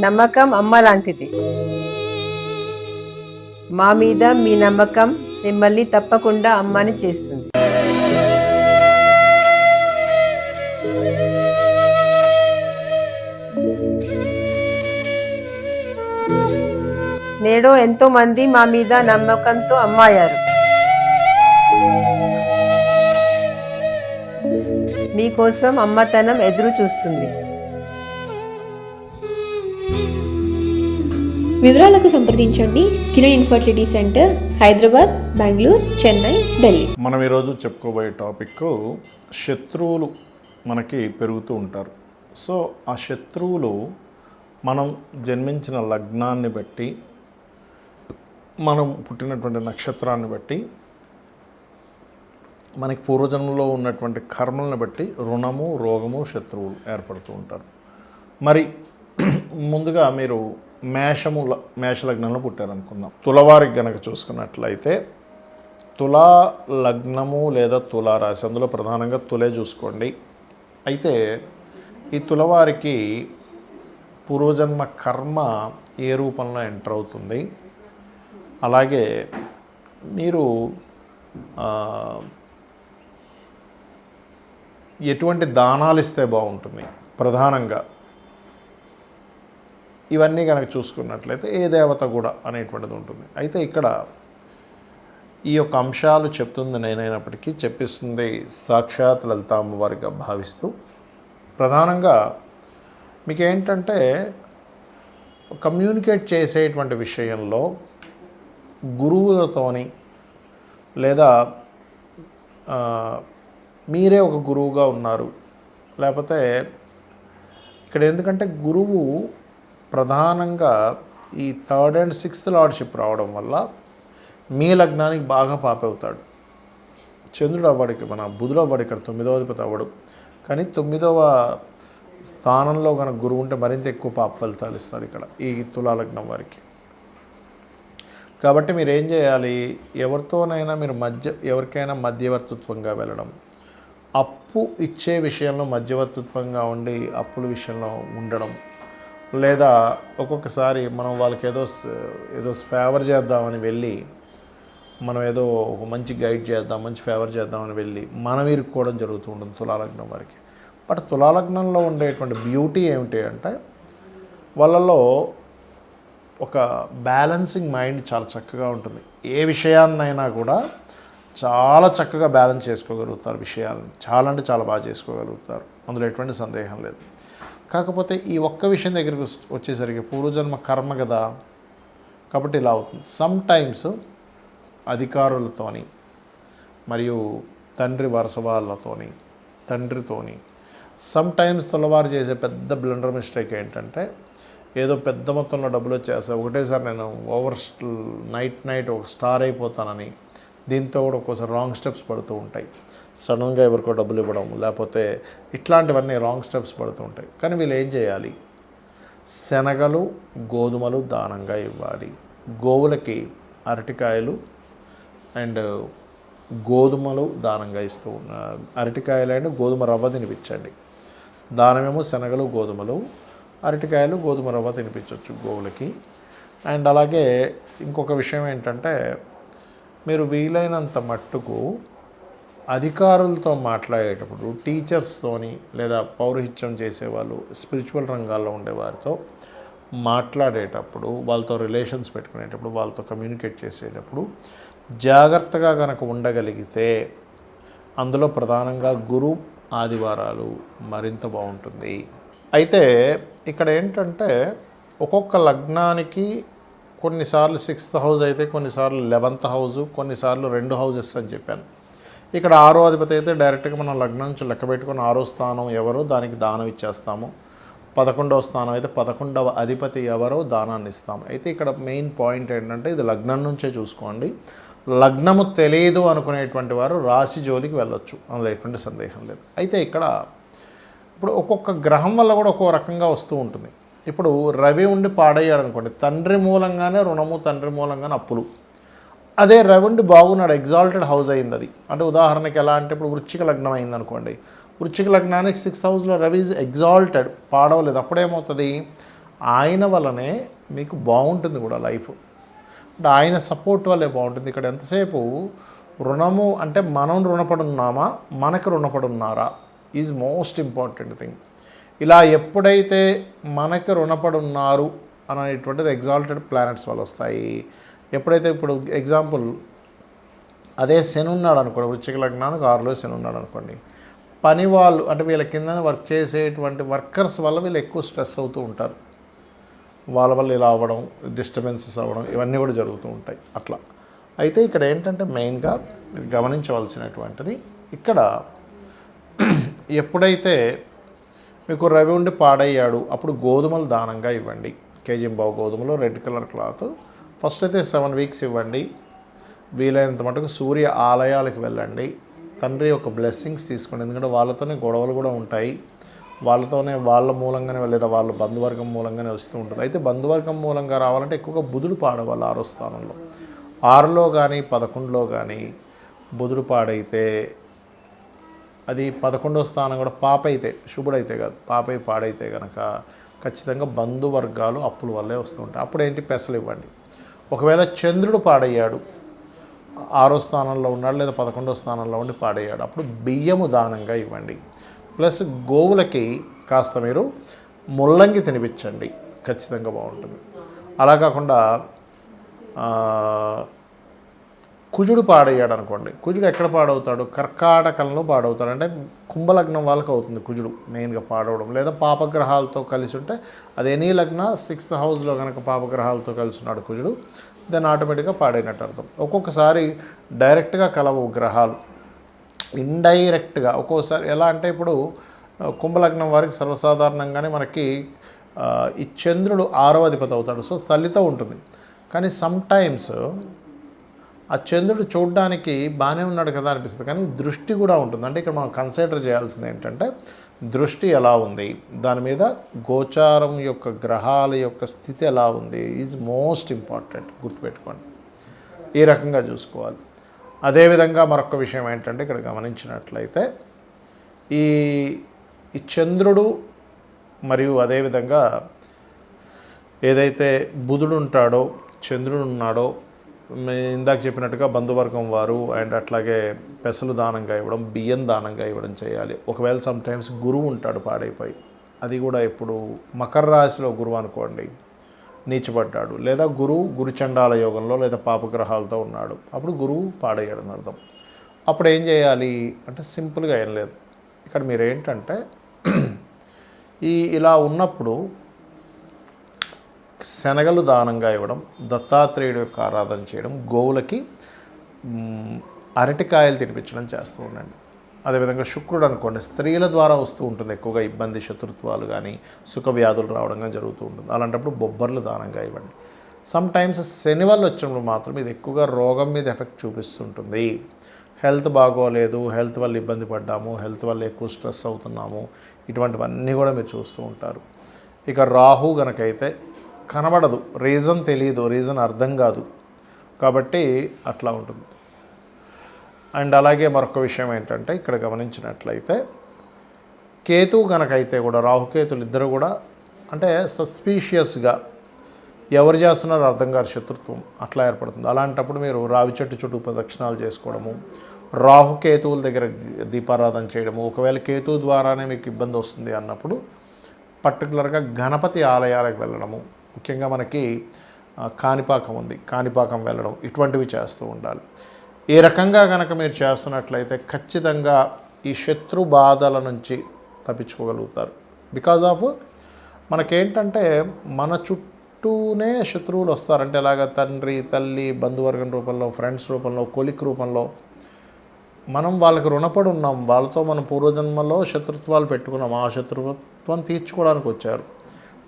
నమ్మకం అమ్మ లాంటిది. మా మీద మీ నమ్మకం మిమ్మల్ని తప్పకుండా అమ్మని చేస్తుంది. నేడు ఎంతో మంది మా మీద నమ్మకంతో అమ్మాయారు. మీకోసం అమ్మతనం ఎదురు చూస్తుంది. వివరాలకు సంప్రదించండి. Kiran infertility centre, Hyderabad, Bengaluru, Chennai, Delhi. మనం ఈరోజు చెప్పుకోబోయే టాపిక్ శత్రువులు మనకి పెరుగుతూ ఉంటారు. సో ఆ శత్రువులు మనం జన్మించిన లగ్నాన్ని బట్టి, మనం పుట్టినటువంటి నక్షత్రాన్ని బట్టి, మనకి పూర్వజన్మలో ఉన్నటువంటి కర్మలను బట్టి రుణము, రోగము, శత్రువులు ఏర్పడుతూ ఉంటారు. మరి ముందుగా మీరు మేష లగ్నంలో పుట్టారనుకుందాం. తులవారికి గనక చూసుకున్నట్లయితే తులా లగ్నము లేదా తులా రాశి, అందులో ప్రధానంగా తులే చూసుకోండి. అయితే ఈ తులవారికి పూర్వజన్మ కర్మ ఏ రూపంలో ఎంటర్ అవుతుంది, అలాగే మీరు ఎటువంటి దానాలు ఇస్తే బాగుంటుంది, ప్రధానంగా ఇవన్నీ కనుక చూసుకున్నట్లయితే ఏ దేవత కూడా అనేటువంటిది ఉంటుంది. అయితే ఇక్కడ ఈ యొక్క అంశాలు చెప్తుంది నేనైనప్పటికీ చెప్పిస్తుంది సాక్షాత్ లలిత అమ్మవారిగా భావిస్తూ, ప్రధానంగా మీకు ఏంటంటే కమ్యూనికేట్ చేసేటువంటి విషయంలో గురువులతోని లేదా మీరే ఒక గురువుగా ఉన్నారు, లేకపోతే ఇక్కడ ఎందుకంటే గురువు ప్రధానంగా ఈ 3rd and 6th లార్డ్షిప్ రావడం వల్ల మీ లగ్నానికి బాగా పాపవుతాడు. చంద్రుడు అవ్వడికి, మన బుధుడు అవ్వడు, ఇక్కడ 9వ అధిపతి అవ్వడు. కానీ 9వ స్థానంలో కనుక గురువు ఉంటే మరింత ఎక్కువ పాప ఫలితాలు ఇస్తాడు ఇక్కడ ఈ తులా లగ్నం వారికి. కాబట్టి మీరు ఏం చేయాలి, ఎవరితోనైనా మీరు ఎవరికైనా మధ్యవర్తిత్వంగా వెళ్ళడం, అప్పు ఇచ్చే విషయంలో మధ్యవర్తిత్వంగా ఉండి అప్పుల విషయంలో ఉండడం, లేదా ఒక్కొక్కసారి మనం వాళ్ళకి ఏదో ఫేవర్ చేద్దామని వెళ్ళి, మనం ఏదో ఒక మంచి గైడ్ చేద్దాం, మంచి ఫేవర్ చేద్దామని వెళ్ళి మనం ఇరుక్కోవడం జరుగుతూ ఉంటుంది తులాలగ్నం వారికి. బట్ తులాలగ్నంలో ఉండేటువంటి బ్యూటీ ఏమిటి అంటే వాళ్ళలో ఒక బ్యాలెన్సింగ్ మైండ్ చాలా చక్కగా ఉంటుంది. ఏ విషయాన్నైనా కూడా చాలా చక్కగా బ్యాలెన్స్ చేసుకోగలుగుతారు, విషయాలను చాలా అంటే చాలా బాగా చేసుకోగలుగుతారు, అందులో ఎటువంటి సందేహం లేదు. కాకపోతే ఈ ఒక్క విషయం దగ్గరికి వచ్చేసరికి పూర్వజన్మ కర్మ కదా, కాబట్టి ఇలా అవుతుంది. సమ్ టైమ్స్ అధికారులతోని మరియు తండ్రి వరుస వాళ్ళతోని, తండ్రితోని సమ్ టైమ్స్ తులవారు చేసే పెద్ద బ్లండర్ మిస్టేక్ ఏంటంటే ఏదో పెద్ద మొత్తంలో డబ్బులు వచ్చేస్తాయి, ఒకటేసారి నేను నైట్ ఒక స్టార్ అయిపోతానని, దీంతో కూడా ఒక్కోసారి రాంగ్ స్టెప్స్ పడుతూ ఉంటాయి. సడన్గా ఎవరికో డబ్బులు ఇవ్వడం, లేకపోతే ఇట్లాంటివన్నీ రాంగ్ స్టెప్స్ పడుతూ ఉంటాయి. కానీ వీళ్ళు ఏం చేయాలి, శనగలు, గోధుమలు దానంగా ఇవ్వాలి. గోవులకి అరటికాయలు అండ్ గోధుమలు దానంగా ఇస్తూ అరటికాయలు అండ్ గోధుమ రవ్వ తినిపించండి. దానమేమో శనగలు, గోధుమలు, అరటికాయలు, గోధుమ రవ్వ తినిపించవచ్చు గోవులకి. అండ్ అలాగే ఇంకొక విషయం ఏంటంటే మీరు వీలైనంత మట్టుకు అధికారులతో మాట్లాడేటప్పుడు, టీచర్స్తోని లేదా పౌరహిత్యం చేసేవాళ్ళు, స్పిరిచువల్ రంగాల్లో ఉండేవారితో మాట్లాడేటప్పుడు, వాళ్ళతో రిలేషన్స్ పెట్టుకునేటప్పుడు, వాళ్ళతో కమ్యూనికేట్ చేసేటప్పుడు జాగ్రత్తగా కనుక ఉండగలిగితే, అందులో ప్రధానంగా గురు ఆదివారాలు మరింత బాగుంటుంది. అయితే ఇక్కడ ఏంటంటే ఒక్కొక్క లగ్నానికి కొన్నిసార్లు 6th హౌస్ అయితే, కొన్నిసార్లు 11th హౌస్, కొన్నిసార్లు 2 హౌజెస్ అని చెప్పాను. ఇక్కడ 6వ అధిపతి అయితే డైరెక్ట్గా మనం లగ్నం నుంచి లెక్క పెట్టుకుని 6వ స్థానం ఎవరో దానికి దానం ఇచ్చేస్తాము. 11వ స్థానం అయితే 11వ అధిపతి ఎవరో దానాన్ని ఇస్తాము. అయితే ఇక్కడ మెయిన్ పాయింట్ ఏంటంటే ఇది లగ్నం నుంచే చూసుకోండి. లగ్నము తెలియదు అనుకునేటువంటి వారు రాశి జోలికి వెళ్ళొచ్చు, అందులో ఎటువంటి సందేహం లేదు. అయితే ఇక్కడ ఇప్పుడు ఒక్కొక్క గ్రహం వల్ల కూడా ఒక్కో రకంగా వస్తూ ఉంటుంది. ఇప్పుడు రవి ఉండి పాడయ్యాడు అనుకోండి, తండ్రి మూలంగానే రుణము, తండ్రి మూలంగానే అప్పులు. అదే రవి ఉండి బాగున్నాడు, ఎగ్జాల్టెడ్ హౌస్ అయింది అది. అంటే ఉదాహరణకి ఎలా అంటే ఇప్పుడు వృశ్చిక లగ్నం అయింది అనుకోండి, వృశ్చిక లగ్నానికి 6th హౌస్లో రవి ఈజ్ ఎగ్జాల్టెడ్, పాడవలేదు. అప్పుడేమవుతుంది, ఆయన వల్లనే మీకు బాగుంటుంది కూడా లైఫ్, అంటే ఆయన సపోర్ట్ వల్లే బాగుంటుంది. ఇక్కడ ఎంతసేపు రుణము అంటే మనం రుణపడి ఉన్నామా, మనకు రుణపడి ఉన్నారా ఈజ్ మోస్ట్ ఇంపార్టెంట్ థింగ్. ఇలా ఎప్పుడైతే మనకు రుణపడి ఉన్నారు అనేటువంటిది ఎగ్జాల్టెడ్ ప్లానెట్స్ వల్ల వస్తాయి. ఎప్పుడైతే ఇప్పుడు ఎగ్జాంపుల్ అదే శని ఉన్నాడు అనుకోండి, వృశ్చిక లగ్నానికి 6లో శని ఉన్నాడు అనుకోండి, పని వాళ్ళు అంటే వీళ్ళ కింద వర్క్ చేసేటువంటి వర్కర్స్ వల్ల వీళ్ళు ఎక్కువ స్ట్రెస్ అవుతూ ఉంటారు. వాళ్ళ వల్ల ఇలా అవ్వడం, డిస్టర్బెన్సెస్ అవ్వడం, ఇవన్నీ కూడా జరుగుతూ ఉంటాయి అట్లా. అయితే ఇక్కడ ఏంటంటే మెయిన్గా గమనించవలసినటువంటిది, ఇక్కడ ఎప్పుడైతే మీకు రవి ఉండి పాడయ్యాడు అప్పుడు గోధుమలు దానంగా ఇవ్వండి. కేజీంబావు గోధుమలు, రెడ్ కలర్ క్లాత్. ఫస్ట్ అయితే 7 వీక్స్ ఇవ్వండి. వీలైనంత మటుకు సూర్య ఆలయాలకు వెళ్ళండి. తండ్రి యొక్క బ్లెస్సింగ్స్ తీసుకోండి, ఎందుకంటే వాళ్ళతోనే గొడవలు కూడా ఉంటాయి, వాళ్ళతోనే వాళ్ళ మూలంగానే లేదా వాళ్ళ బంధువర్గం మూలంగానే వస్తూ ఉంటుంది. అయితే బంధువర్గం మూలంగా రావాలంటే ఎక్కువగా బుధుడు పాడవాలి 6వ స్థానంలో. 6లో కానీ 11లో కానీ బుధుడు పాడైతే అది 11వ స్థానం కూడా పాపైతే, శుభుడైతే కాదు, పాపై పాడైతే కనుక ఖచ్చితంగా బంధువర్గాలు అప్పుల వల్లే వస్తూ ఉంటాయి. అప్పుడు ఏంటి, పెసలు ఇవ్వండి. ఒకవేళ చంద్రుడు పాడయ్యాడు, 6వ స్థానంలో ఉన్నాడు లేదా 11వ స్థానంలో ఉండి పాడయ్యాడు, అప్పుడు బియ్యము దానంగా ఇవ్వండి. ప్లస్ గోవులకి కాస్త మీరు ముల్లంగి తినిపించండి, ఖచ్చితంగా బాగుంటుంది. అలా కాకుండా కుజుడు పాడయ్యాడు అనుకోండి, కుజుడు ఎక్కడ పాడవుతాడు, కర్కాటకంలో పాడవుతాడు. అంటే కుంభలగ్నం వాళ్ళకి అవుతుంది కుజుడు మెయిన్గా పాడవడం, లేదా పాపగ్రహాలతో కలిసి ఉంటే అది ఎనీ లగ్న 6th హౌస్లో కనుక పాపగ్రహాలతో కలిసి ఉన్నాడు కుజుడు, దాన్ని ఆటోమేటిక్గా పాడైనట్టు అర్థం. ఒక్కొక్కసారి డైరెక్ట్గా కలవు గ్రహాలు, ఇండైరెక్ట్గా ఒక్కోసారి. ఎలా అంటే ఇప్పుడు కుంభలగ్నం వారికి సర్వసాధారణంగానే మనకి ఈ చంద్రుడు 6వ అధిపతి అవుతాడు, సో చలితో ఉంటుంది. కానీ సమ్టైమ్స్ ఆ చంద్రుడు చూడడానికి బాగానే ఉన్నాడు కదా అనిపిస్తుంది, కానీ దృష్టి కూడా ఉంటుంది. అంటే ఇక్కడ మనం కన్సిడర్ చేయాల్సింది ఏంటంటే దృష్టి ఎలా ఉంది, దాని మీద గోచారం యొక్క గ్రహాల యొక్క స్థితి ఎలా ఉంది ఈజ్ మోస్ట్ ఇంపార్టెంట్, గుర్తుపెట్టుకోండి. ఈ రకంగా చూసుకోవాలి. అదేవిధంగా మరొక విషయం ఏంటంటే ఇక్కడ గమనించినట్లయితే ఈ చంద్రుడు మరియు అదేవిధంగా ఏదైతే బుధుడు ఉంటాడో, చంద్రుడు ఉన్నాడో, ఇందాక చెప్పినట్టుగా బంధువర్గం వారు అండ్ అట్లాగే పెసలు దానంగా ఇవ్వడం, బియ్యం దానంగా ఇవ్వడం చేయాలి. ఒకవేళ సమ్టైమ్స్ గురువు ఉంటాడు పాడైపోయి, అది కూడా ఇప్పుడు మకర రాశిలో గురువు అనుకోండి నీచబడ్డాడు, లేదా గురుచండాల యోగంలో లేదా పాపగ్రహాలతో ఉన్నాడు, అప్పుడు గురువు పాడయ్యాడని అర్థం. అప్పుడు ఏం చేయాలి అంటే సింపుల్గా ఏం లేదు. ఇక్కడ మీరు ఏంటంటే ఇలా ఉన్నప్పుడు శనగలు దానంగా ఇవ్వడం, దత్తాత్రేయుడు యొక్క ఆరాధన చేయడం, గోవులకి అరటికాయలు తినిపించడం చేస్తూ ఉండండి. అదేవిధంగా శుక్రుడు అనుకోండి, స్త్రీల ద్వారా వస్తూ ఉంటుంది ఎక్కువగా ఇబ్బంది, శత్రుత్వాలు కానీ సుఖ వ్యాధులు రావడం కానీ జరుగుతూ ఉంటుంది. అలాంటప్పుడు బొబ్బర్లు దానంగా ఇవ్వండి. సమ్టైమ్స్ శని వల్ల వచ్చినప్పుడు మాత్రం ఇది ఎక్కువగా రోగం మీద ఎఫెక్ట్ చూపిస్తుంటుంది. హెల్త్ బాగోలేదు, హెల్త్ వల్ల ఇబ్బంది పడ్డాము, హెల్త్ వల్ల ఎక్కువ స్ట్రెస్ అవుతున్నాము, ఇటువంటివన్నీ కూడా మీరు చూస్తూ ఉంటారు. ఇక రాహు గనకైతే కనబడదు, రీజన్ తెలియదు, రీజన్ అర్థం కాదు, కాబట్టి అట్లా ఉంటుంది. అండ్ అలాగే మరొక విషయం ఏంటంటే ఇక్కడ గమనించినట్లయితే కేతు గనకైతే కూడా, రాహుకేతులు ఇద్దరు కూడా అంటే సస్పీషియస్గా ఎవరు చేస్తున్నారో అర్థం కాదు, శత్రుత్వం అట్లా ఏర్పడుతుంది. అలాంటప్పుడు మీరు రావి చెట్టు చుట్టూ ప్రదక్షిణాలు చేసుకోవడము, రాహుకేతువుల దగ్గర దీపారాధన చేయడము, ఒకవేళ కేతువు ద్వారానే మీకు ఇబ్బంది వస్తుంది అన్నప్పుడు పర్టికులర్గా గణపతి ఆలయాలకు వెళ్ళడము, ముఖ్యంగా మనకి కాణిపాకం ఉంది, కాణిపాకం వెళ్ళడం, ఇటువంటివి చేస్తూ ఉండాలి. ఈ రకంగా కనుక మీరు చేస్తున్నట్లయితే ఖచ్చితంగా ఈ శత్రు బాధల నుంచి తప్పించుకోగలుగుతారు. బికాజ్ ఆఫ్ మనకేంటంటే మన చుట్టూనే శత్రువులు వస్తారంటే ఎలాగ తండ్రి, తల్లి, బంధువర్గం రూపంలో, ఫ్రెండ్స్ రూపంలో, కొలిక్ రూపంలో మనం వాళ్ళకి రుణపడి ఉన్నాం, వాళ్ళతో మనం పూర్వజన్మలో శత్రుత్వాలు పెట్టుకున్నాం, ఆ శత్రుత్వం తీర్చుకోవడానికి వచ్చారు.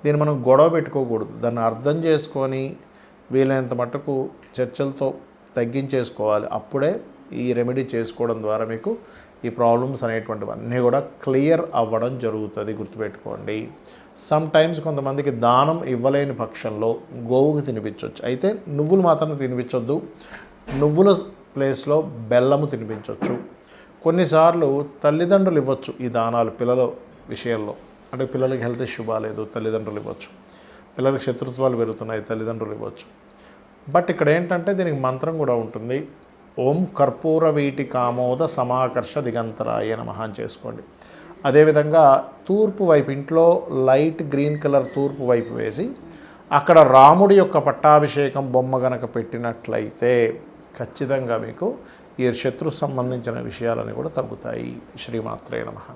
దీన్ని మనం గొడవ పెట్టుకోకూడదు, దాన్ని అర్థం చేసుకొని వీలైనంత మట్టుకు చర్చలతో తగ్గించేసుకోవాలి. అప్పుడే ఈ రెమెడీ చేసుకోవడం ద్వారా మీకు ఈ ప్రాబ్లమ్స్ అనేటువంటివన్నీ కూడా క్లియర్ అవ్వడం జరుగుతుంది, గుర్తుపెట్టుకోండి. సమ్ టైమ్స్ కొంతమందికి దానం ఇవ్వలేని పక్షంలో గోవుకి తినిపించవచ్చు, అయితే నువ్వులు మాత్రం తినిపించొద్దు, నువ్వుల ప్లేస్లో బెల్లము తినిపించవచ్చు. కొన్నిసార్లు తల్లిదండ్రులు ఇవ్వచ్చు ఈ దానాలు పిల్లల విషయంలో. అంటే పిల్లలకి హెల్త్ ఇష్యూ బాగాలేదు, తల్లిదండ్రులు ఇవ్వచ్చు. పిల్లలకి శత్రుత్వాలు పెరుగుతున్నాయి, తల్లిదండ్రులు ఇవ్వచ్చు. బట్ ఇక్కడ ఏంటంటే దీనికి మంత్రం కూడా ఉంటుంది. ఓం కర్పూర వీటి కామోద సమాకర్ష దిగంతరాయ నమః అని చేసుకోండి. అదేవిధంగా తూర్పు వైపు, ఇంట్లో లైట్ గ్రీన్ కలర్ తూర్పు వైపు వేసి అక్కడ రాముడి యొక్క పట్టాభిషేకం బొమ్మ గనక పెట్టినట్లయితే ఖచ్చితంగా మీకు ఈ శత్రు సంబంధించిన విషయాలని కూడా తగ్గుతాయి. శ్రీమాత్రే నమః.